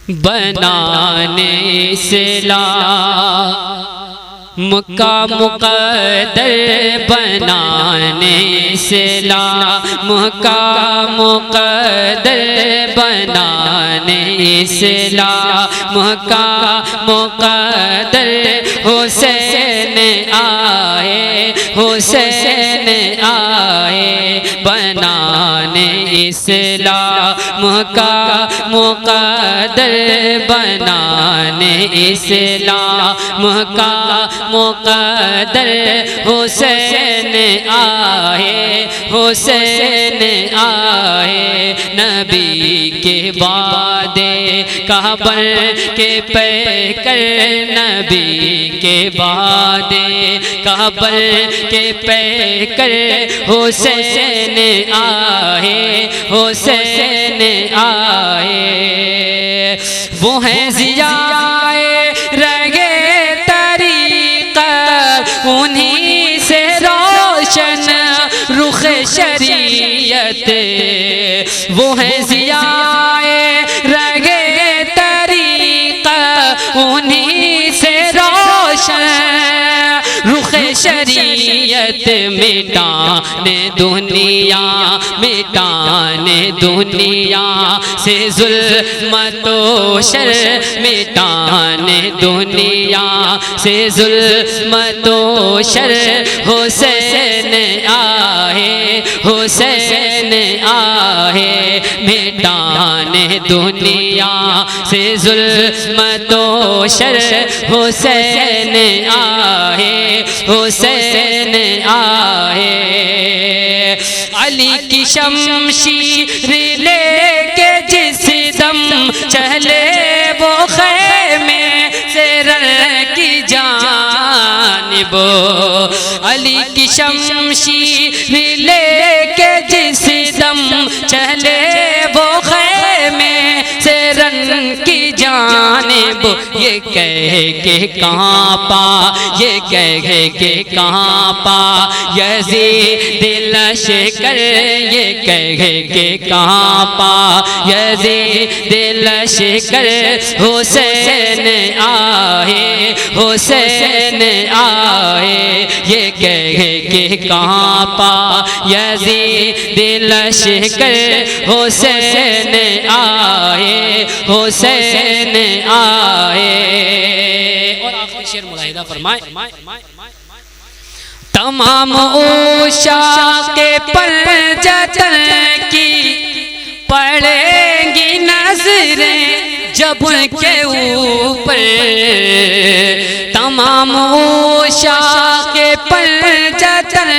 بنانے اسلام کا مقدر، بنانے اسلام کا مقدر، بنانے اسلام کا مقدر، حسین آئے، حسین آئے، بنانے اسلام کا مقدر، بنانے اسلام کا مقدر، حسین آئے، حسین آئے، نبی کے وعدے کعبہ کے پیکر، نبی کے وعدے کعبہ کے پیکر، حسین آئے، حسین آئے، وہ ہیں ضیاء رگے طریقہ، انہی سے روشن رخ شریعت، وہ ہیں ضیاء رگے طریقہ، انہی سے روشن رخ شریعت، مٹانے دنیا، مٹانے دنیا سے ظلمت و شر، مٹانے دنیا سے ظلمت و شر، حسین آئے، حسین آئے، مٹانے دنیا سے ظلمت و شر، حسین آئے، حسین آئے، علی کی شمشیر لے کے جس دم چلے وہ خیمے سے رن کی جانب، علی کی شمشیر لے کے جس دم چلے وہ خیمے سے رن کی جانب، یہ کہہ کے کانپا، یہ کہہ کے کانپا یزید لشکر، یہ کہہ کے کانپا یزید لشکر، حسین آئے، حسین آئے، یہ کہہ کے کانپا یزید لشکر، حسین آئے، حسین آئے۔ اور آخری شعر ملاحظہ فرمائیں، تمام عشاق پر جتن کی پڑیں گی نظریں جب ان کے اوپر، تمام عشاق پر جتن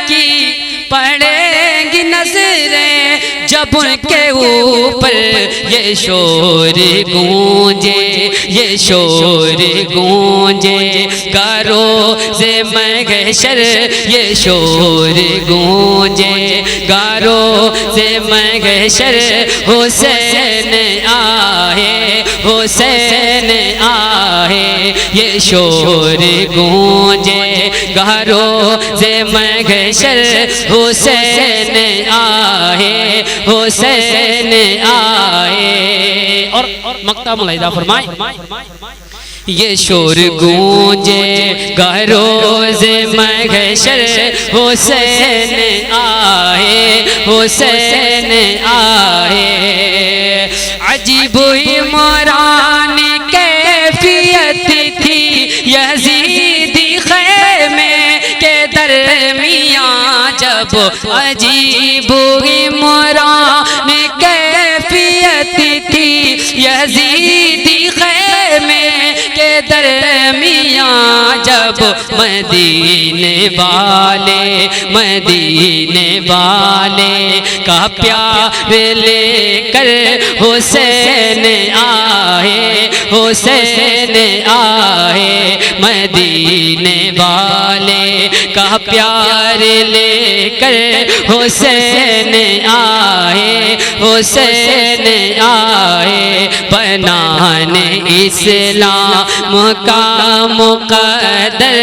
کی پڑیں گی نظریں جب ان کے اوپر، یہ شور گونجے، یہ شور گونجے گارو سے محشر، یہ شور گونجے گارو سے محشر، حسین آئے، حسین آئے، یہ شور گونجے گارو سے محشر، حسین آئے، حسین آئے۔ اور مقطع ملاحظہ فرمائیں، یہ شور گونجے گروز محشر، حسین آئے، حسین آئے، عجیب عمران کیفیت تھی یزیدی خیمے کے درمیان جب، عجیب عمران کیفیت تھی یزیدی خیمے کے درمیان جب، مدینے والے، مدینے والے کا پیار لے کر حسین آئے، حسین آئے، مدینے والے کا کا پیار لے کر حسین آئے، حسین آئے، بنانے اسلام کا مقدر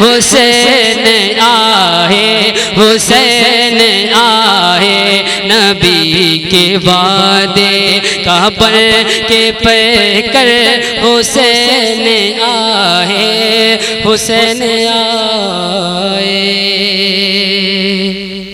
حسین آئے، حسین آئے، نبی کے وعدے کا بن کے پے کر حسین آئے، حسین آئے۔